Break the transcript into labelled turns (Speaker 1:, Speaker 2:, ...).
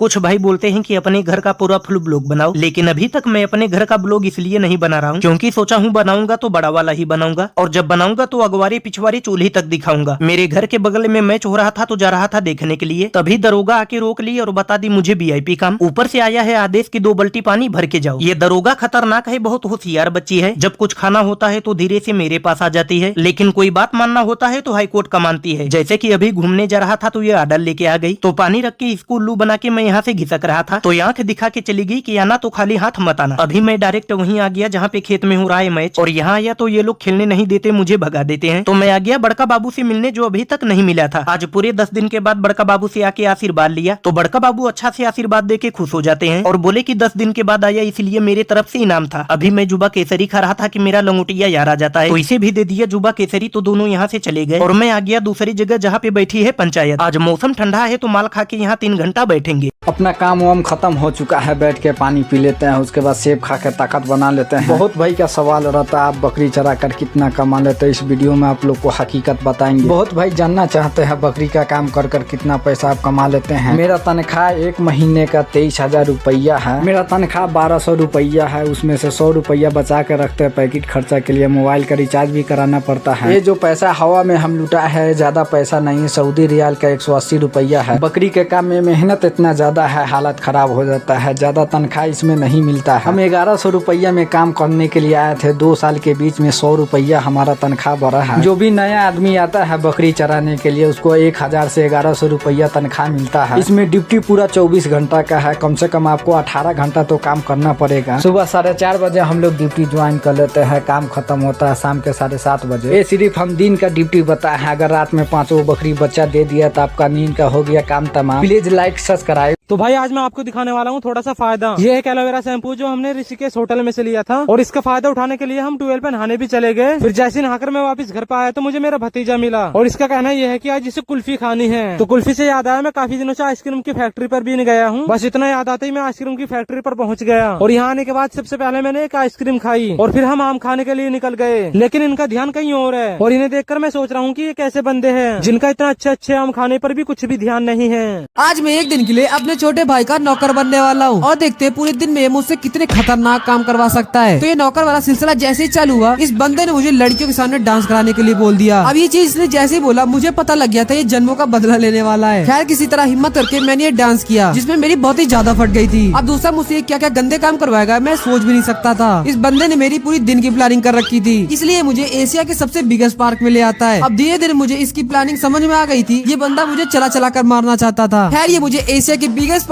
Speaker 1: कुछ भाई बोलते हैं कि अपने घर का पूरा फुल ब्लॉग बनाओ, लेकिन अभी तक मैं अपने घर का ब्लॉग इसलिए नहीं बना रहा हूँ क्योंकि सोचा हूँ बनाऊंगा तो बड़ा वाला ही बनाऊंगा, और जब बनाऊंगा तो अगवारी पिछवारी चूल्ही तक दिखाऊंगा। मेरे घर के बगल में मैच हो रहा था तो जा रहा था देखने के लिए, तभी दरोगा आके रोक ली और बता दी मुझे VIP काम। ऊपर से आया है आदेश की 2 बाल्टी पानी भर के जाओ। ये दरोगा खतरनाक है, बहुत होशियार बच्ची है। जब कुछ खाना होता है तो धीरे से मेरे पास आ जाती है, लेकिन कोई बात मानना होता है तो हाईकोर्ट का मानती है। जैसे कि अभी घूमने जा रहा था तो ये आर्डर लेके आ गई, तो पानी रख के इसको उल्लू बना के मैं यहाँ से घिसक रहा था तो आंख दिखा के चली गई कि आना तो खाली हाथ मत आना। अभी मैं डायरेक्ट वहीं आ गया जहाँ पे खेत में हो रहा है मैच, और यहाँ आया तो ये लोग खेलने नहीं देते, मुझे भगा देते हैं। तो मैं आ गया बड़का बाबू से मिलने, जो अभी तक नहीं मिला था। आज पूरे 10 दिन के बाद बड़का बाबू से आके आशीर्वाद लिया, तो बड़का बाबू अच्छा से आशीर्वाद दे के खुश हो जाते हैं और बोले कि 10 दिन के बाद आया इसलिए मेरे तरफ से इनाम था। अभी मैं जुबा केसरी खा रहा था कि मेरा लंगोटिया यार आ जाता है, तो इसे भी दे दिया जुबा केसरी, तो दोनों यहाँ से चले गए और मैं आ गया दूसरी जगह जहाँ पे बैठी है पंचायत। आज मौसम ठंडा है तो माल खा के यहाँ 3 घंटा बैठेंगे।
Speaker 2: अपना काम वाम खत्म हो चुका है, बैठ के पानी पी लेते हैं, उसके बाद सेब खा के ताकत बना लेते हैं। बहुत भाई का सवाल रहता है आप बकरी चरा कर कितना कमा लेते हैं, इस वीडियो में आप लोग को हकीकत बताएंगे। बहुत भाई जानना चाहते हैं बकरी का काम कर कर कितना पैसा आप कमा लेते हैं। मेरा तनख्वाह 1 महीने का 23,000 रुपया है। मेरा तनख्वाह 1200 रुपया है, उसमें से 100 रुपया बचा के रखते हैं पैकेट खर्चा के लिए, मोबाइल का रिचार्ज भी कराना पड़ता है। ये जो पैसा हवा में हम लुटा है ज्यादा पैसा नहीं है, सऊदी रियाल का 180 रुपया है। बकरी के काम में मेहनत इतना ज्यादा है, हालत खराब हो जाता है, ज्यादा तनख्वाह इसमें नहीं मिलता है। हम 1100 रुपया में काम करने के लिए आए थे, 2 साल के बीच में 100 रुपया हमारा तनख्वाह बढ़ा है। जो भी नया आदमी आता है बकरी चराने के लिए उसको 1000 से 1100 रुपया तनख्वाह मिलता है। इसमें ड्यूटी पूरा 24 घंटा का है, कम से कम आपको 18 घंटा तो काम करना पड़ेगा। सुबह 4:30 बजे हम लोग ड्यूटी ज्वाइन कर लेते हैं, काम खत्म होता है शाम के 7:30 बजे। ये सिर्फ हम दिन का ड्यूटी बताए हैं, अगर रात में 5 बकरी बच्चा दे दिया तो आपका नींद का हो गया काम तमाम। Please like subscribe.
Speaker 3: तो भाई आज मैं आपको दिखाने वाला हूँ थोड़ा सा फायदा। ये है एलोवेरा शैम्पू जो हमने ऋषिकेश होटल में से लिया था, और इसका फायदा उठाने के लिए हम 12 पे नहाने भी चले गए। फिर जैसे नहाकर मैं वापस घर पे आया तो मुझे मेरा भतीजा मिला, और इसका कहना यह है कि आज जिसे कुल्फी खानी है। तो कुल्फी से याद आया मैं काफी दिनों से आइसक्रीम की फैक्ट्री पर भी नहीं गया हूँ, बस इतना याद आता ही मैं आइसक्रीम की फैक्ट्री पर पहुँच गया। और यहाँ आने के बाद सबसे पहले मैंने एक आइसक्रीम खाई और फिर हम आम खाने के लिए निकल गए, लेकिन इनका ध्यान कहीं और है। और इन्हें देखकर मैं सोच रहा हूँ कि ये कैसे बंदे हैं जिनका इतना अच्छे आम खाने पर भी कुछ भी ध्यान नहीं है।
Speaker 4: आज मैं एक दिन के लिए अपने छोटे भाई का नौकर बनने वाला हूँ, और देखते हैं पूरे दिन में मुझसे कितने खतरनाक काम करवा सकता है। तो ये नौकर वाला सिलसिला जैसे ही चालू हुआ, इस बंदे ने मुझे लड़कियों के सामने डांस कराने के लिए बोल दिया। अब ये चीज इसने जैसे ही बोला मुझे पता लग गया था ये जन्मों का बदला लेने वाला है। खैर किसी तरह हिम्मत करके मैंने ये डांस किया, जिसमें मेरी बहुत ही ज्यादा फट गई थी। अब दूसरा मुझसे क्या क्या गंदे काम करवाएगा मैं सोच भी नहीं सकता था। इस बंदे ने मेरी पूरी दिन की प्लानिंग कर रखी थी, इसलिए मुझे एशिया के सबसे बिगेस्ट पार्क में ले आता है। अब धीरे धीरे मुझे इसकी प्लानिंग समझ में आ गई थी, ये बंदा मुझे चला चला कर मारना चाहता था। खैर ये मुझे एशिया के बिगेस्ट